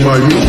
my youth.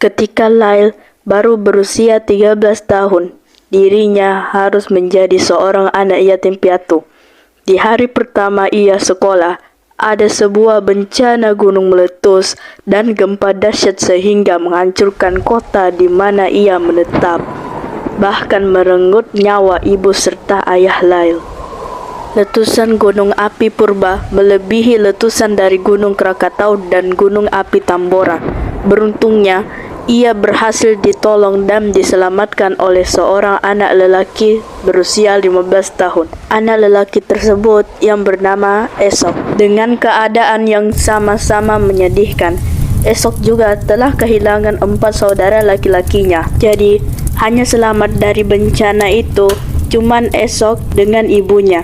Ketika Lyle baru berusia 13 tahun, dirinya harus menjadi seorang anak yatim piatu. Di hari pertama ia sekolah, ada sebuah bencana gunung meletus dan gempa dahsyat sehingga menghancurkan kota di mana ia menetap, bahkan merenggut nyawa ibu serta ayah Lyle. Letusan gunung api Purba melebihi letusan dari gunung Krakatau dan gunung api Tambora. Beruntungnya, ia berhasil ditolong dan diselamatkan oleh seorang anak lelaki berusia 15 tahun. Anak lelaki tersebut yang bernama Esok. Dengan keadaan yang sama-sama menyedihkan, Esok juga telah kehilangan 4 saudara laki-lakinya. Jadi, hanya selamat dari bencana itu cuman Esok dengan ibunya.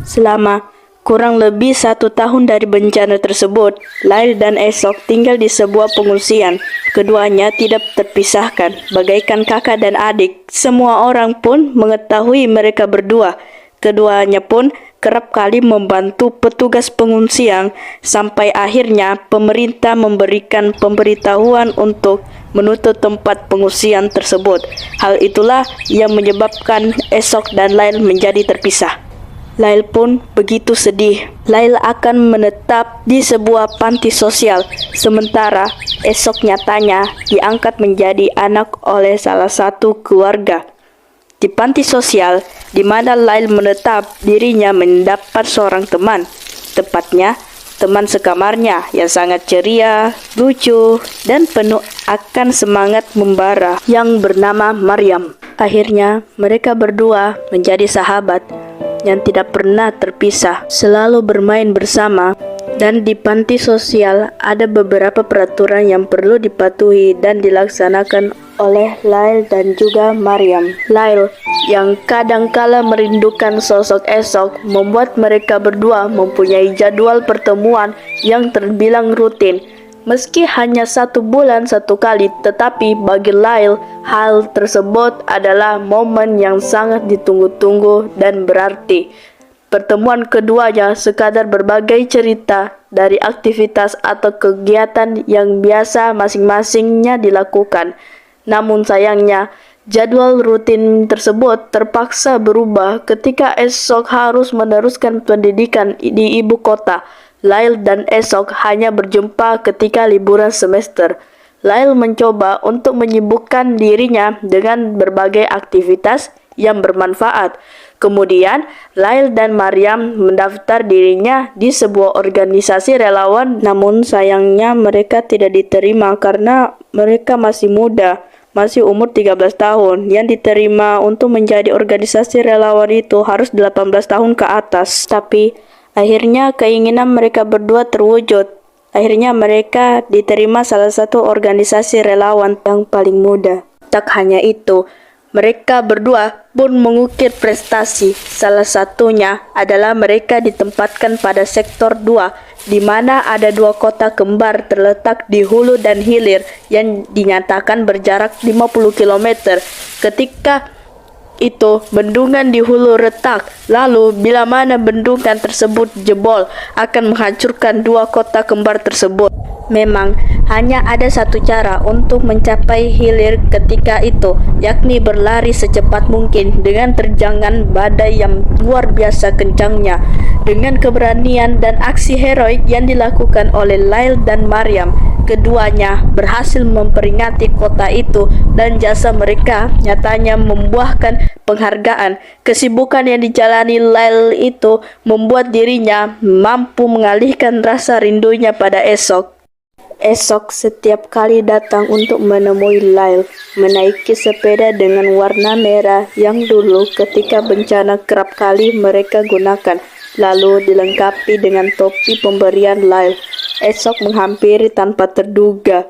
Selama kurang lebih 1 tahun dari bencana tersebut, Lyle dan Esok tinggal di sebuah pengungsian. Keduanya tidak terpisahkan, bagaikan kakak dan adik. Semua orang pun mengetahui mereka berdua. Keduanya pun kerap kali membantu petugas pengungsian, sampai akhirnya pemerintah memberikan pemberitahuan untuk menutup tempat pengungsian tersebut. Hal itulah yang menyebabkan Esok dan Lyle menjadi terpisah. Lyle pun begitu sedih. Lyle akan menetap di sebuah panti sosial, sementara Esok nyatanya diangkat menjadi anak oleh salah satu keluarga. Di panti sosial di mana Lyle menetap, dirinya mendapat seorang teman, tepatnya teman sekamarnya yang sangat ceria, lucu, dan penuh akan semangat membara yang bernama Maryam. Akhirnya mereka berdua menjadi sahabat yang tidak pernah terpisah, selalu bermain bersama. Dan di panti sosial ada beberapa peraturan yang perlu dipatuhi dan dilaksanakan oleh Lyle dan juga Maryam. Lyle yang kadangkala merindukan sosok Esok membuat mereka berdua mempunyai jadwal pertemuan yang terbilang rutin. Meski hanya 1 bulan 1 kali, tetapi bagi Lyle, hal tersebut adalah momen yang sangat ditunggu-tunggu dan berarti. Pertemuan keduanya sekadar berbagai cerita dari aktivitas atau kegiatan yang biasa masing-masingnya dilakukan. Namun sayangnya, jadwal rutin tersebut terpaksa berubah ketika Esok harus meneruskan pendidikan di ibu kota. Lyle dan Esok hanya berjumpa ketika liburan semester. Lyle mencoba untuk menyibukkan dirinya dengan berbagai aktivitas yang bermanfaat. Kemudian, Lyle dan Maryam mendaftar dirinya di sebuah organisasi relawan, namun sayangnya mereka tidak diterima karena mereka masih muda, masih umur 13 tahun. Yang diterima untuk menjadi organisasi relawan itu harus 18 tahun ke atas. Tapi akhirnya keinginan mereka berdua terwujud. Akhirnya mereka diterima salah satu organisasi relawan yang paling muda. Tak hanya itu, mereka berdua pun mengukir prestasi. Salah satunya adalah mereka ditempatkan pada sektor 2, di mana ada 2 kota kembar terletak di hulu dan hilir yang dinyatakan berjarak 50 km. Ketika itu bendungan di hulu retak, lalu bila mana bendungan tersebut jebol akan menghancurkan 2 kota kembar tersebut. Memang hanya ada satu cara untuk mencapai hilir ketika itu, yakni berlari secepat mungkin dengan terjangan badai yang luar biasa kencangnya. Dengan keberanian dan aksi heroik yang dilakukan oleh Lyle dan Maryam, keduanya berhasil memperingati kota itu dan jasa mereka nyatanya membuahkan penghargaan. Kesibukan yang dijalani Lyle itu membuat dirinya mampu mengalihkan rasa rindunya pada Esok. Esok setiap kali datang untuk menemui Lyle, menaiki sepeda dengan warna merah yang dulu ketika bencana kerap kali mereka gunakan, lalu dilengkapi dengan topi pemberian Lyle. esok menghampiri tanpa terduga.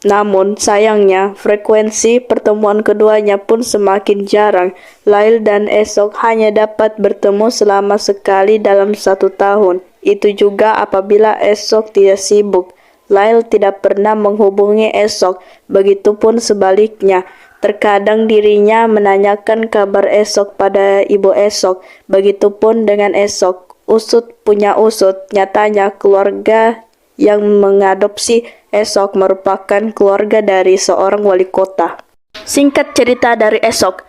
Namun, sayangnya, frekuensi pertemuan keduanya pun semakin jarang. Lyle dan esok hanya dapat bertemu selama sekali dalam 1 tahun. Itu juga apabila esok tidak sibuk. Lyle tidak pernah menghubungi esok, begitupun sebaliknya. Terkadang dirinya menanyakan kabar esok pada ibu esok, begitupun dengan esok. Usut punya usut, nyatanya keluarga yang mengadopsi esok merupakan keluarga dari seorang wali kota. Singkat cerita dari esok.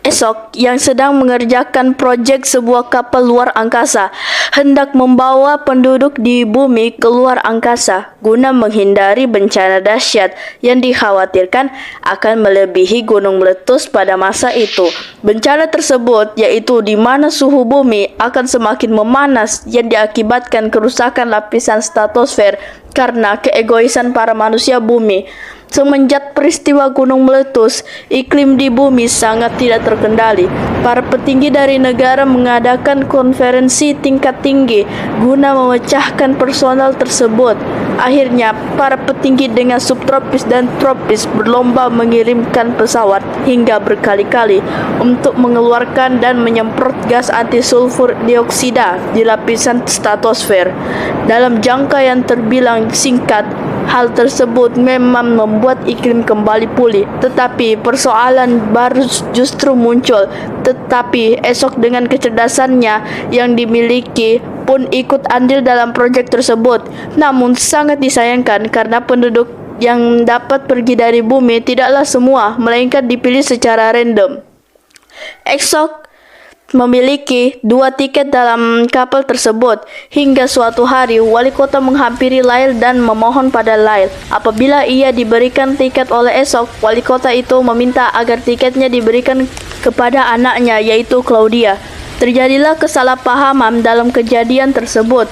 Esok yang sedang mengerjakan proyek sebuah kapal luar angkasa hendak membawa penduduk di bumi ke luar angkasa guna menghindari bencana dahsyat yang dikhawatirkan akan melebihi gunung meletus pada masa itu. Bencana tersebut yaitu di mana suhu bumi akan semakin memanas yang diakibatkan kerusakan lapisan stratosfer karena keegoisan para manusia bumi. Semenjak peristiwa gunung meletus, iklim di bumi sangat tidak terkendali. Para petinggi dari negara mengadakan konferensi tingkat tinggi guna memecahkan persoalan tersebut. Akhirnya, para petinggi dengan subtropis dan tropis berlomba mengirimkan pesawat hingga berkali-kali untuk mengeluarkan dan menyemprot gas anti sulfur dioksida di lapisan stratosfer. Dalam jangka yang terbilang singkat, hal tersebut memang membuat iklim kembali pulih, tetapi persoalan baru justru muncul. Tetapi esok dengan kecerdasannya yang dimiliki pun ikut andil dalam proyek tersebut. Namun sangat disayangkan karena penduduk yang dapat pergi dari bumi tidaklah semua, melainkan dipilih secara random. Esok memiliki 2 tiket dalam kapal tersebut. Hingga suatu hari, wali kota menghampiri Lyle dan memohon pada Lyle. Apabila ia diberikan tiket oleh esok, wali kota itu meminta agar tiketnya diberikan kepada anaknya, yaitu Claudia. Terjadilah kesalahpahaman dalam kejadian tersebut.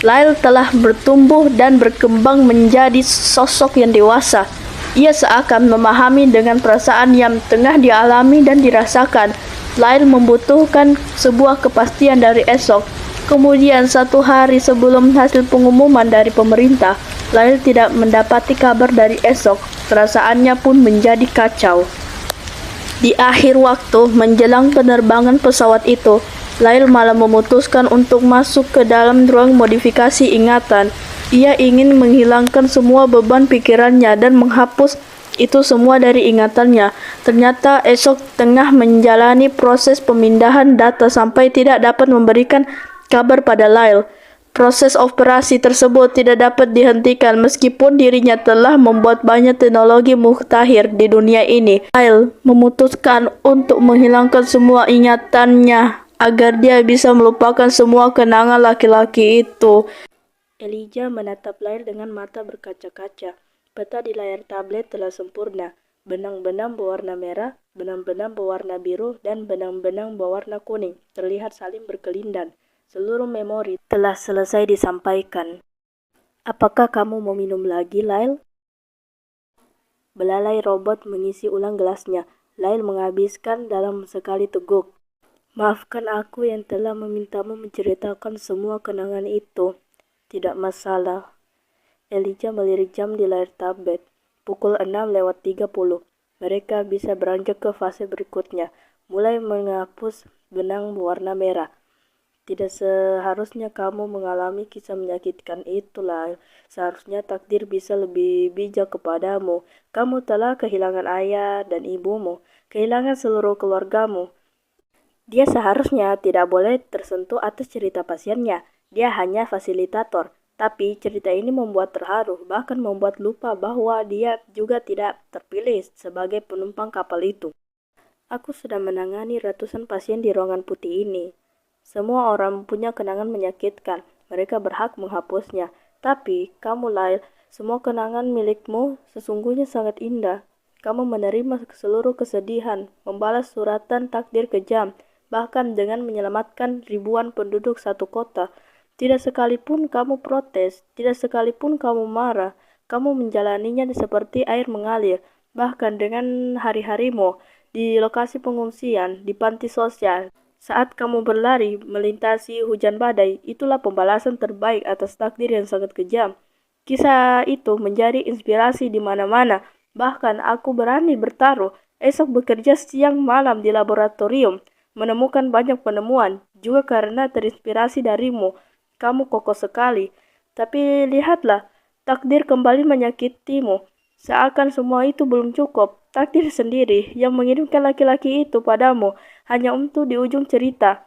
Lyle telah bertumbuh dan berkembang menjadi sosok yang dewasa. Ia seakan memahami dengan perasaan yang tengah dialami dan dirasakan. Lyle membutuhkan sebuah kepastian dari esok. Kemudian 1 hari sebelum hasil pengumuman dari pemerintah, Lyle tidak mendapati kabar dari esok. Perasaannya pun menjadi kacau. Di akhir waktu menjelang penerbangan pesawat itu, Lyle malah memutuskan untuk masuk ke dalam ruang modifikasi ingatan. Ia ingin menghilangkan semua beban pikirannya dan menghapus itu semua dari ingatannya. Ternyata esok tengah menjalani proses pemindahan data sampai tidak dapat memberikan kabar pada Lyle. Proses operasi tersebut tidak dapat dihentikan meskipun dirinya telah membuat banyak teknologi mutakhir di dunia ini. Lyle memutuskan untuk menghilangkan semua ingatannya agar dia bisa melupakan semua kenangan laki-laki itu. Elijah menatap Lyle dengan mata berkaca-kaca. Peta di layar tablet telah sempurna. Benang-benang berwarna merah, benang-benang berwarna biru, dan benang-benang berwarna kuning terlihat saling berkelindan. Seluruh memori telah selesai disampaikan. Apakah kamu mau minum lagi, Lyle? Belalai robot mengisi ulang gelasnya. Lyle menghabiskan dalam sekali teguk. Maafkan aku yang telah memintamu menceritakan semua kenangan itu. Tidak masalah. Elijah melirik jam di layar tablet. Pukul 6:30. Mereka bisa beranjak ke fase berikutnya, mulai menghapus benang berwarna merah. Tidak seharusnya kamu mengalami kisah menyakitkan itu, Lyle. Seharusnya takdir bisa lebih bijak kepadamu. Kamu telah kehilangan ayah dan ibumu, kehilangan seluruh keluargamu. Dia seharusnya tidak boleh tersentuh atas cerita pasiennya. Dia hanya fasilitator. Tapi cerita ini membuat terharu, bahkan membuat lupa bahwa dia juga tidak terpilih sebagai penumpang kapal itu. Aku sudah menangani ratusan pasien di ruangan putih ini. Semua orang punya kenangan menyakitkan. Mereka berhak menghapusnya. Tapi kamu, Lyle, semua kenangan milikmu sesungguhnya sangat indah. Kamu menerima seluruh kesedihan, membalas suratan takdir kejam, bahkan dengan menyelamatkan ribuan penduduk satu kota. Tidak sekalipun kamu protes, tidak sekalipun kamu marah, kamu menjalaninya seperti air mengalir. Bahkan dengan hari-harimu di lokasi pengungsian, di panti sosial, Saat kamu berlari melintasi hujan badai, itulah pembalasan terbaik atas takdir yang sangat kejam. Kisah itu menjadi inspirasi di mana-mana. Bahkan aku berani bertaruh esok bekerja siang malam di laboratorium, menemukan banyak penemuan, juga karena terinspirasi darimu. Kamu kokoh sekali. Tapi lihatlah, takdir kembali menyakitimu. Seakan semua itu belum cukup, takdir sendiri yang mengirimkan laki-laki itu padamu hanya untuk di ujung cerita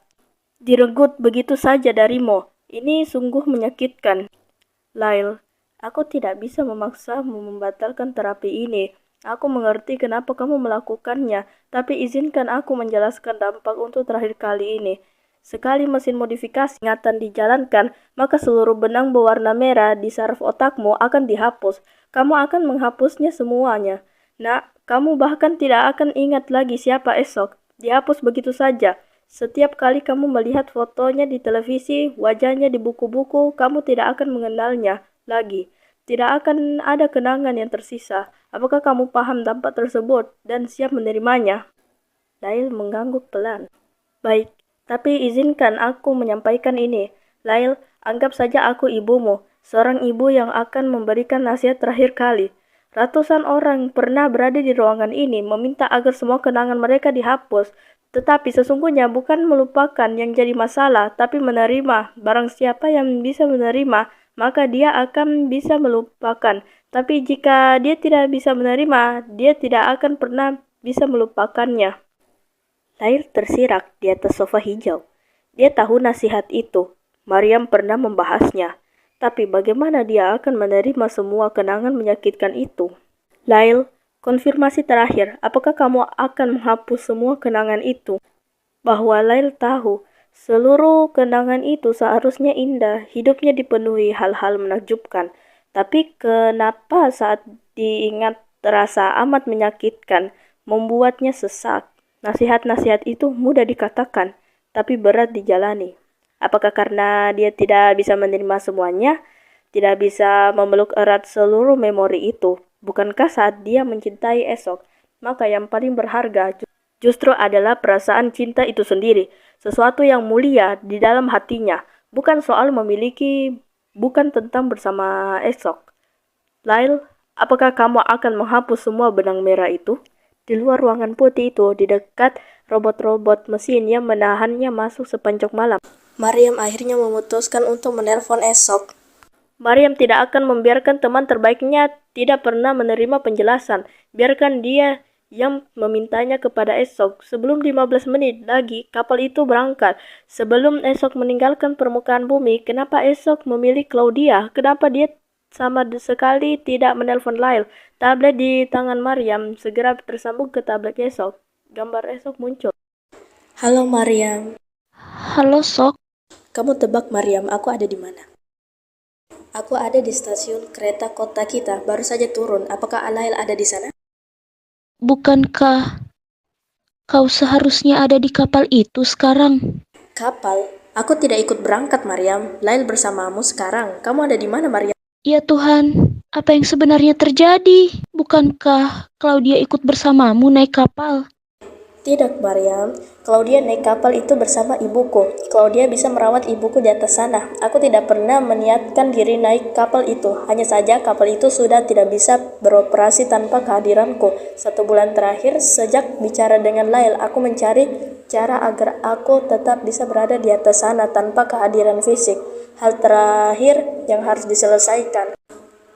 direnggut begitu saja darimu. Ini sungguh menyakitkan. Lail, aku tidak bisa memaksamu membatalkan terapi ini. Aku mengerti kenapa kamu melakukannya, tapi izinkan aku menjelaskan dampak untuk terakhir kali ini. Sekali mesin modifikasi ingatan dijalankan, maka seluruh benang berwarna merah di saraf otakmu akan dihapus. Kamu akan menghapusnya semuanya. Nak, kamu bahkan tidak akan ingat lagi siapa esok. Dihapus begitu saja. Setiap kali kamu melihat fotonya di televisi, wajahnya di buku-buku, kamu tidak akan mengenalnya lagi. Tidak akan ada kenangan yang tersisa. Apakah kamu paham dampak tersebut dan siap menerimanya? Lail mengangguk pelan. Baik, tapi izinkan aku menyampaikan ini. Lail, anggap saja aku ibumu, seorang ibu yang akan memberikan nasihat terakhir kali. Ratusan orang pernah berada di ruangan ini meminta agar semua kenangan mereka dihapus. Tetapi sesungguhnya bukan melupakan yang jadi masalah, tapi menerima. Barang siapa yang bisa menerima, maka dia akan bisa melupakan. Tapi jika dia tidak bisa menerima, dia tidak akan pernah bisa melupakannya. Lail tersirak di atas sofa hijau. Dia tahu nasihat itu. Maryam pernah membahasnya. Tapi bagaimana dia akan menerima semua kenangan menyakitkan itu? Lail, konfirmasi terakhir, apakah kamu akan menghapus semua kenangan itu? Bahwa Lail tahu, seluruh kenangan itu seharusnya indah, hidupnya dipenuhi hal-hal menakjubkan. Tapi kenapa saat diingat terasa amat menyakitkan, membuatnya sesak? Nasihat-nasihat itu mudah dikatakan, tapi berat dijalani. Apakah karena dia tidak bisa menerima semuanya, tidak bisa memeluk erat seluruh memori itu? Bukankah saat dia mencintai esok, maka yang paling berharga justru adalah perasaan cinta itu sendiri, sesuatu yang mulia di dalam hatinya, bukan soal memiliki, bukan tentang bersama esok. Lail, apakah kamu akan menghapus semua benang merah itu? Di luar ruangan putih itu, di dekat robot-robot mesin yang menahannya masuk sepanjang malam, Maryam akhirnya memutuskan untuk menelpon esok. Maryam tidak akan membiarkan teman terbaiknya tidak pernah menerima penjelasan. Biarkan dia yang memintanya kepada esok. Sebelum 15 menit lagi, kapal itu berangkat. Sebelum esok meninggalkan permukaan bumi, kenapa esok memilih Claudia? Kenapa dia sama sekali tidak menelpon Lail? Tablet di tangan Maryam segera tersambung ke tablet esok. Gambar esok muncul. Halo Maryam. Halo Sok, Kamu tebak Maryam, aku ada di mana? Aku ada di stasiun kereta kota kita, baru saja turun. Apakah Lail ada di sana? bukankah kau seharusnya ada di kapal itu sekarang? Kapal? Aku tidak ikut berangkat, Maryam. Lail bersamamu sekarang. Kamu ada di mana, Maryam? Ya Tuhan, apa yang sebenarnya terjadi? Bukankah Claudia ikut bersamamu naik kapal? Tidak, Maryam. Claudia naik kapal itu bersama ibuku. Claudia bisa merawat ibuku di atas sana. Aku tidak pernah meniatkan diri naik kapal itu. Hanya saja kapal itu sudah tidak bisa beroperasi tanpa kehadiranku. 1 bulan terakhir, sejak bicara dengan Lail, aku mencari cara agar aku tetap bisa berada di atas sana tanpa kehadiran fisik. Hal terakhir yang harus diselesaikan.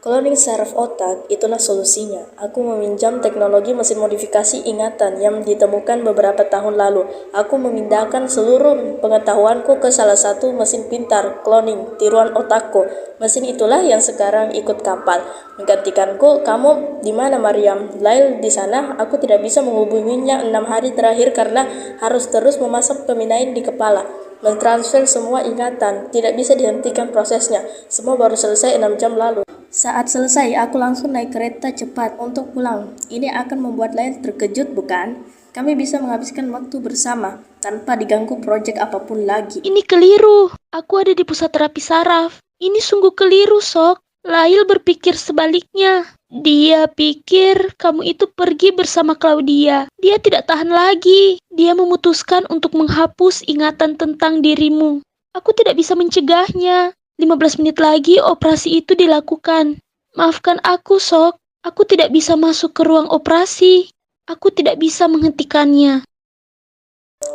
Cloning saraf otak, itulah solusinya. Aku meminjam teknologi mesin modifikasi ingatan yang ditemukan beberapa tahun lalu. Aku memindahkan seluruh pengetahuanku ke salah satu mesin pintar, cloning, tiruan otakku. Mesin itulah yang sekarang ikut kapal. Menggantikanku, kamu di mana Maryam? Lail di sana, aku tidak bisa menghubunginya 6 hari terakhir karena harus terus memasang pemindaian di kepala. Mentransfer semua ingatan, tidak bisa dihentikan prosesnya. Semua baru selesai 6 jam lalu. Saat selesai, aku langsung naik kereta cepat untuk pulang. Ini akan membuat Lail terkejut, bukan? Kami bisa menghabiskan waktu bersama, tanpa diganggu proyek apapun lagi. Ini keliru. Aku ada di pusat terapi saraf. Ini sungguh keliru, Sok. Lail berpikir sebaliknya. Dia pikir kamu itu pergi bersama Claudia. Dia tidak tahan lagi. Dia memutuskan untuk menghapus ingatan tentang dirimu. Aku tidak bisa mencegahnya. 15 menit lagi operasi itu dilakukan. Maafkan aku, Sok. Aku tidak bisa masuk ke ruang operasi. Aku tidak bisa menghentikannya.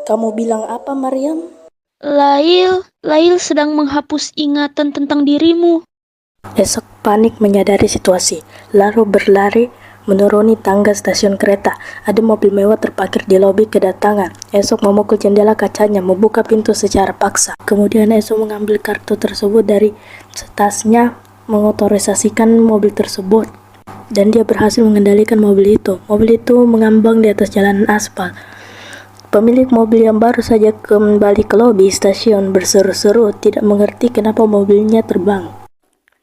Kamu bilang apa, Maryam? Lail sedang menghapus ingatan tentang dirimu. Esok panik menyadari situasi, lalu berlari menuruni tangga stasiun kereta. Ada mobil mewah terparkir di lobi kedatangan. Esok memukul jendela kacanya, membuka pintu secara paksa. Kemudian Esok mengambil kartu tersebut dari tasnya, mengotorisasikan mobil tersebut. Dan dia berhasil mengendalikan mobil itu. Mobil itu mengambang di atas jalanan aspal. Pemilik mobil yang baru saja kembali ke lobi stasiun berseru-seru, tidak mengerti kenapa mobilnya terbang.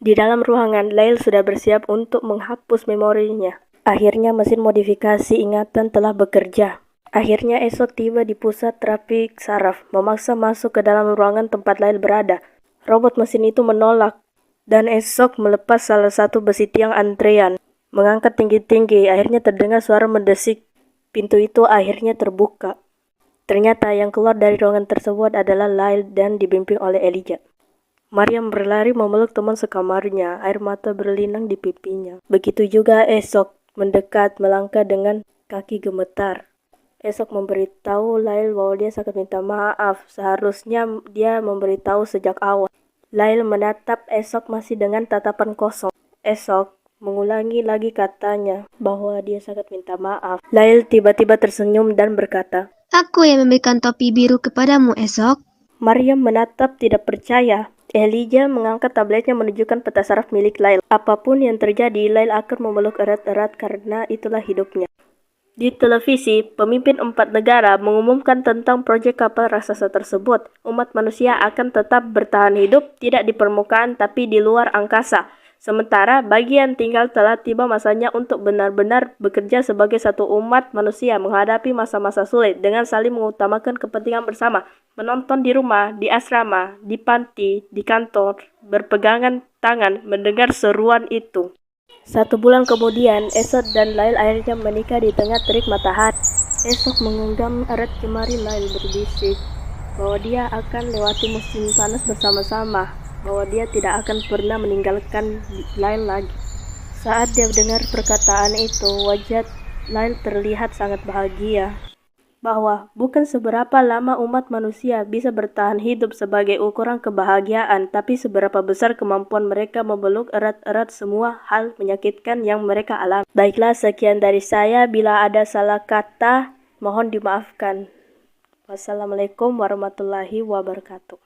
Di dalam ruangan, Lail sudah bersiap untuk menghapus memorinya. Akhirnya mesin modifikasi ingatan telah bekerja. Akhirnya Esok tiba di pusat terapi saraf, memaksa masuk ke dalam ruangan tempat Lail berada. Robot mesin itu menolak, dan Esok melepas salah satu besi tiang antrean. Mengangkat tinggi-tinggi, akhirnya terdengar suara mendesik. Pintu itu akhirnya terbuka. Ternyata yang keluar dari ruangan tersebut adalah Lail dan dibimbing oleh Elijah. Maryam berlari memeluk teman sekamarnya, air mata berlinang di pipinya. Begitu juga Esok mendekat, melangkah dengan kaki gemetar. Esok memberitahu Lail bahwa dia sangat minta maaf, seharusnya dia memberitahu sejak awal. Lail menatap Esok masih dengan tatapan kosong. Esok mengulangi lagi katanya bahwa dia sangat minta maaf. Lail tiba-tiba tersenyum dan berkata, Aku yang memberikan topi biru kepadamu esok. Maryam menatap tidak percaya. Elijah mengangkat tabletnya menunjukkan peta saraf milik Lail. Apapun yang terjadi, Lail akan memeluk erat-erat karena itulah hidupnya. Di televisi, pemimpin 4 negara mengumumkan tentang proyek kapal raksasa tersebut. Umat manusia akan tetap bertahan hidup, tidak di permukaan tapi di luar angkasa. Sementara bagi yang tinggal telah tiba masanya untuk benar-benar bekerja sebagai satu umat manusia menghadapi masa-masa sulit dengan saling mengutamakan kepentingan bersama. Menonton di rumah, di asrama, di panti, di kantor, berpegangan tangan mendengar seruan itu. 1 bulan kemudian, Esok dan Lail akhirnya menikah di tengah terik matahari. Esok menggenggam erat jemari Lail, berbisik bahwa dia akan lewati musim panas bersama-sama, bahwa dia tidak akan pernah meninggalkan Lail lagi. Saat dia mendengar perkataan itu, wajah Lail terlihat sangat bahagia. Bahwa bukan seberapa lama umat manusia bisa bertahan hidup sebagai ukuran kebahagiaan, tapi seberapa besar kemampuan mereka memeluk erat-erat semua hal menyakitkan yang mereka alami. Baiklah, sekian dari saya. Bila ada salah kata, mohon dimaafkan. Wassalamualaikum warahmatullahi wabarakatuh.